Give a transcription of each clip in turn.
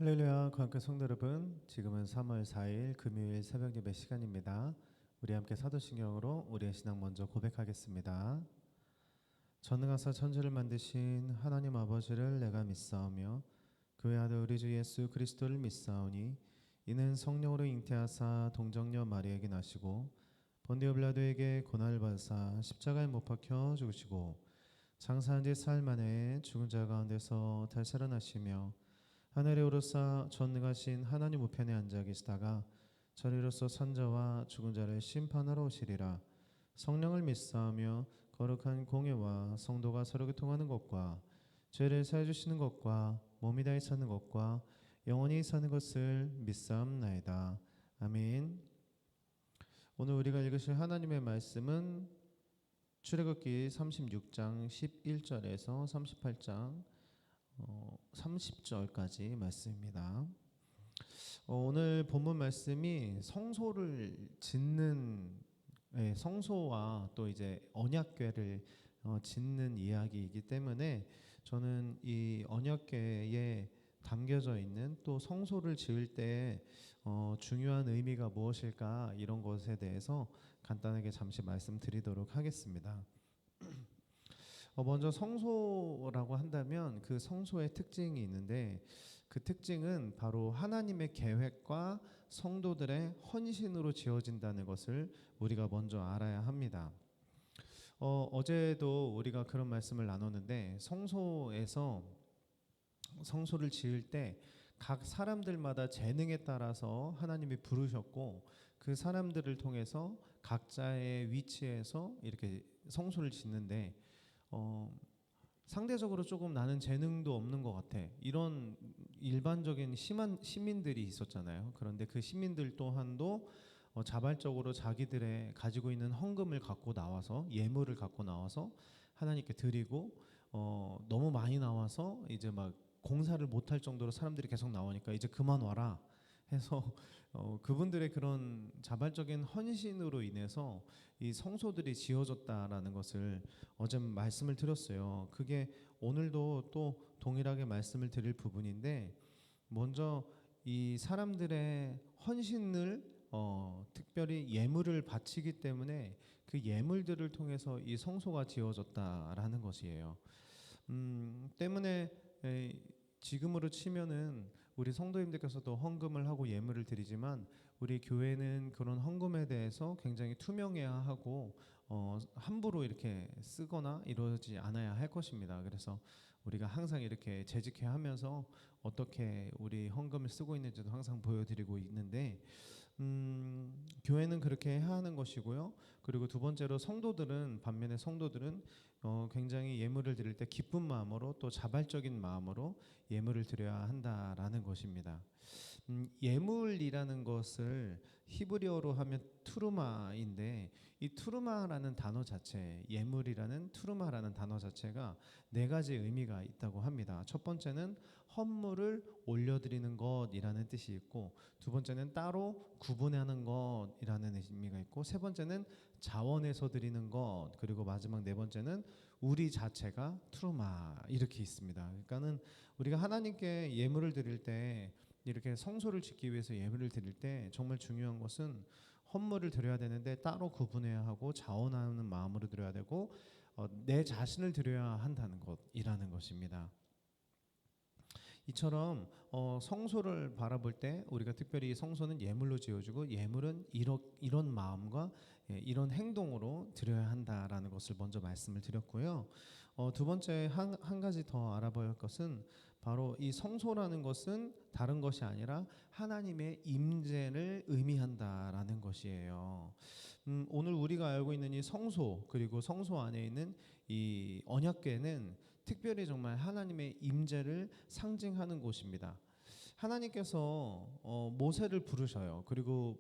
할렐루야, 거룩한 성도 여러분, 지금은 3월 4일 금요일 새벽 예배 시간입니다. 우리 함께 사도신경으로 우리의 신앙 먼저 고백하겠습니다. 전능하사 천지를 만드신 하나님 아버지를 내가 믿사오며 그의 아들 우리 주 예수 그리스도를 믿사오니 이는 성령으로 잉태하사 동정녀 마리아에게 나시고 본디오 빌라도에게 고난을 받으사 십자가에 못 박혀 죽으시고 장사한 지 사흘 만에 죽은 자 가운데서 다시 살아나시며 하늘에 오르사 전능하신 하나님 우편에 앉아 계시다가 저리로서 산자와 죽은 자를 심판하러 오시리라. 성령을 믿사하며 거룩한 공예와 성도가 서로 교통하는 것과 죄를 사해 주시는 것과 몸이 다해 사는 것과 영원히 사는 것을 믿사옵나이다. 아멘. 오늘 우리가 읽으실 하나님의 말씀은 출애굽기 36장 11절에서 38장 30절까지 말씀입니다. 오늘 본문 말씀이 성소를 짓는 성소와 또 이제 언약궤를 짓는 이야기이기 때문에 저는 이 언약궤에 담겨져 있는 또 성소를 지을 때 중요한 의미가 무엇일까 이런 것에 대해서 간단하게 잠시 말씀드리도록 하겠습니다. 먼저 성소라고 한다면 그 성소의 특징이 있는데 그 특징은 바로 하나님의 계획과 성도들의 헌신으로 지어진다는 것을 우리가 먼저 알아야 합니다. 어제도 우리가 그런 말씀을 나눴는데 성소에서 성소를 지을 때 각 사람들마다 재능에 따라서 하나님이 부르셨고 그 사람들을 통해서 각자의 위치에서 이렇게 성소를 짓는데 상대적으로 조금 나는 재능도 없는 것 같아. 이런 일반적인 심한 시민들이 있었잖아요. 그런데 그 시민들 또한도 자발적으로 자기들의 가지고 있는 헌금을 갖고 나와서 예물을 갖고 나와서 하나님께 드리고 너무 많이 나와서 이제 막 공사를 못할 정도로 사람들이 계속 나오니까 이제 그만 와라 해서 그분들의 그런 자발적인 헌신으로 인해서 이 성소들이 지어졌다라는 것을 어제 말씀을 드렸어요. 그게 오늘도 또 동일하게 말씀을 드릴 부분인데 먼저 이 사람들의 헌신을 특별히 예물을 바치기 때문에 그 예물들을 통해서 이 성소가 지어졌다라는 것이에요. 때문에 지금으로 치면은 우리 성도님들께서도 헌금을 하고 예물을 드리지만 우리 교회는 그런 헌금에 대해서 굉장히 투명해야 하고 함부로 이렇게 쓰거나 이러지 않아야 할 것입니다. 그래서 우리가 항상 이렇게 재직해 하면서 어떻게 우리 헌금을 쓰고 있는지도 항상 보여드리고 있는데 교회는 그렇게 해야 하는 것이고요. 그리고 두 번째로 반면에 성도들은 굉장히 예물을 드릴 때 기쁜 마음으로 또 자발적인 마음으로 예물을 드려야 한다라는 것입니다. 예물이라는 것을 히브리어로 하면 투르마인데 이 투르마라는 단어 자체, 예물이라는 투르마라는 단어 자체가 네 가지 의미가 있다고 합니다. 첫 번째는 헌물을 올려드리는 것이라는 뜻이 있고, 두 번째는 따로 구분하는 것이라는 의미가 있고, 세 번째는 자원해서 드리는 것, 그리고 마지막 네 번째는 우리 자체가 투르마 이렇게 있습니다. 그러니까는 우리가 하나님께 예물을 드릴 때 이렇게 성소를 짓기 위해서 예물을 드릴 때 정말 중요한 것은 헌물을 드려야 되는데 따로 구분해야 하고 자원하는 마음으로 드려야 되고 내 자신을 드려야 한다는 것이라는 것입니다. 이처럼 성소를 바라볼 때 우리가 특별히 성소는 예물로 지어주고 예물은 이런 마음과 이런 행동으로 드려야 한다라는 것을 먼저 말씀을 드렸고요. 두 번째 한 가지 더 알아볼 것은 바로 이 성소라는 것은 다른 것이 아니라 하나님의 임재를 의미한다라는 것이에요. 오늘 우리가 알고 있는 이 성소 그리고 성소 안에 있는 이 언약궤는 특별히 정말 하나님의 임재를 상징하는 곳입니다. 하나님께서 모세를 부르셔요. 그리고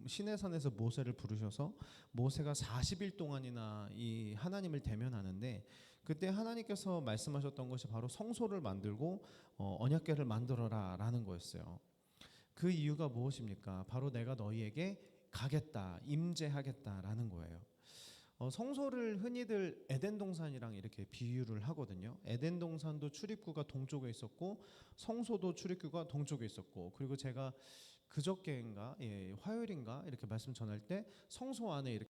시내산에서 모세를 부르셔서 모세가 40일 동안이나 이 하나님을 대면하는데 그때 하나님께서 말씀하셨던 것이 바로 성소를 만들고 언약궤를 만들어라라는 거였어요. 그 이유가 무엇입니까? 바로 내가 너희에게 가겠다, 임재하겠다라는 거예요. 성소를 흔히들 에덴 동산이랑 이렇게 비유를 하거든요. 에덴 동산도 출입구가 동쪽에 있었고 성소도 출입구가 동쪽에 있었고, 그리고 제가 그저께인가 화요일인가 이렇게 말씀 전할 때 성소 안에 이렇게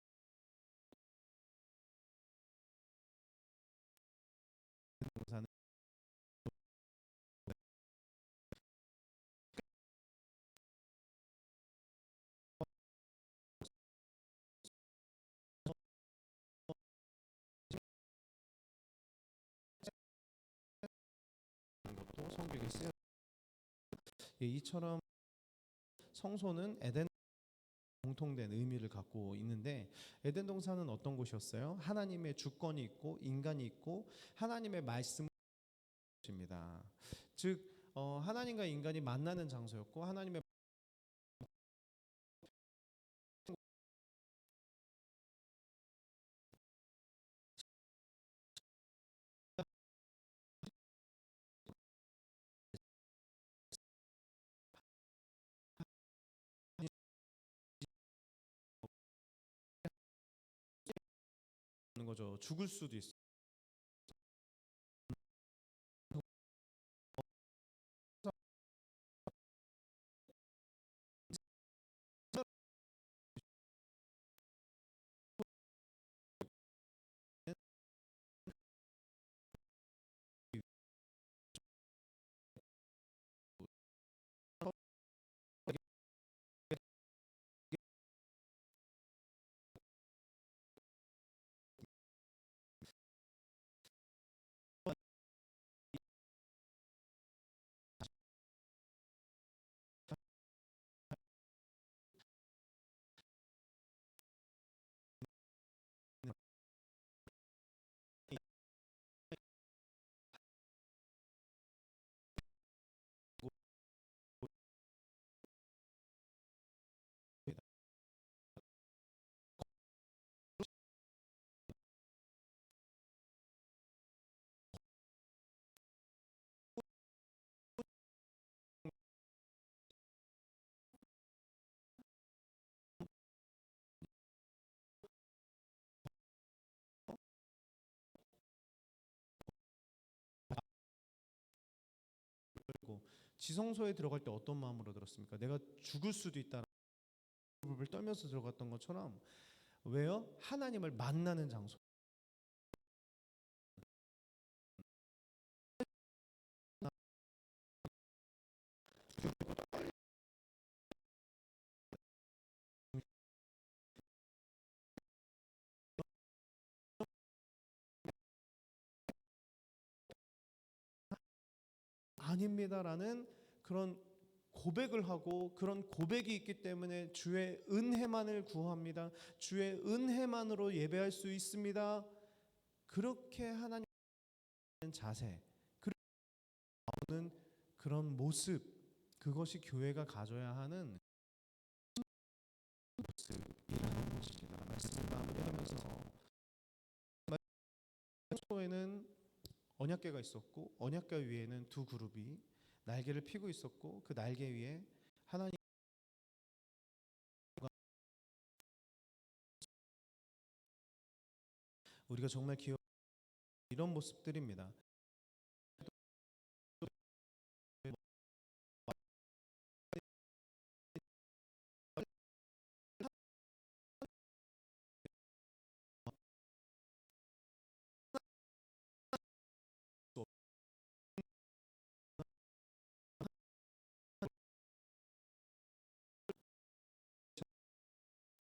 동산을 것도 성경에 쓰여. 이처럼 성소는 에덴 공통된 의미를 갖고 있는데, 에덴 동산은 어떤 곳이었어요? 하나님의 주권이 있고 인간이 있고 하나님의 말씀입니다. 즉 하나님과 인간이 만나는 장소였고, 하나님의 거죠. 죽을 수도 있어요. 그리고 지성소에 들어갈 때 어떤 마음으로 들었습니까? 내가 죽을 수도 있다는 부분을 떨면서 들어갔던 것처럼. 왜요? 하나님을 만나는 장소. 아닙니다라는 그런 고백을 하고, 그런 고백이 있기 때문에 주의 은혜만을 구합니다. 주의 은혜만으로 예배할 수 있습니다. 그렇게 하나님 자세, 그런 그런 모습, 그것이 교회가 가져야 하는 모습이라는 것입니다. 말씀을 마무리하면서, 소에는 언약궤가 있었고 언약궤 위에는 두 그룹이 날개를 피고 있었고, 그 날개 위에 하나님, 우리가 정말 기억 이런 모습들입니다.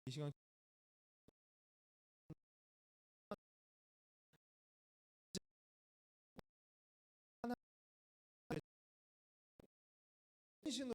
이 시간 신으로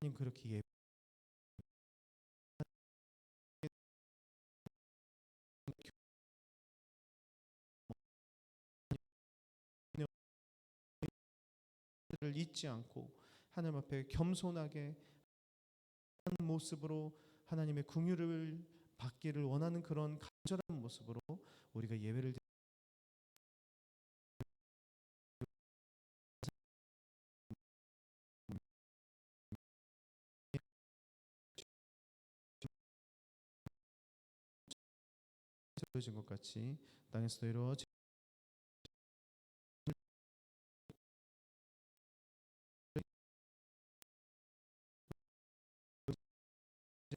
하나님 그렇게 예배를 잊지 않고 하나님 앞에 겸손하게 하는 모습으로 하나님의 긍휼을 받기를 원하는 그런 간절한 모습으로 우리가 예배를 드려진 것 같이 땅에서도 이루어지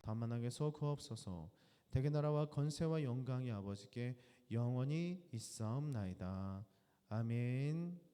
반만하게 서구옵소서. 대개 나라와 건세와 영광이 아버지께 영원히 있사옵나이다. 아멘.